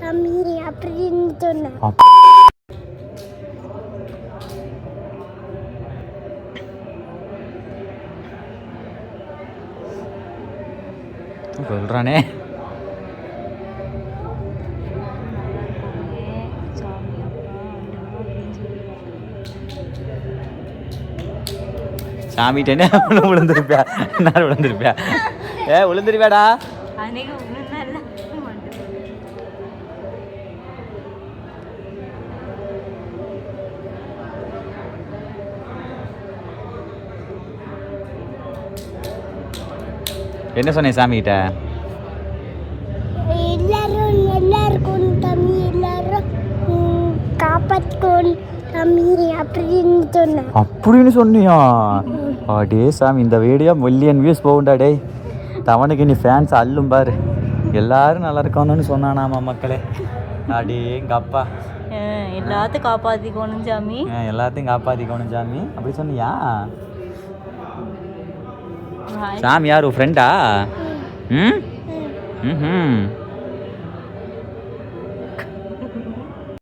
சாமி அப்படின்னு சொன்னேன். சொல்றானே. சாமிகிட்ட என்ன விழுந்துருப்பியா? என்ன விழுந்துருப்பியா? விழுந்துருப்பியாடா? என்ன சொன்னேன் சாமிகிட்ட? எல்லாருக்கும் தம்பி எல்லாரும் காப்பாற்றிக்கோன்னு தம்பி அப்படின்னு சொன்னேன். அப்படின்னு சொன்னியா? டே சாமி, இந்த வீடியோ மில்லியன் வியூஸ் போகுண்டா டே. தவனுக்கு நீ ஃபேன்ஸ் அள்ளும் பாரு. எல்லாரும் நல்லா இருக்கணும்னு சொன்னானாமா மக்களே. அடே எங்கள் அப்பா எல்லாத்தையும் காப்பாற்றிக்கணும் சாமி. எல்லாத்தையும் காப்பாற்றிக்கணும் சாமி அப்படி சொன்னியா? சாமி யார் ஃப்ரெண்டா? ம் ம்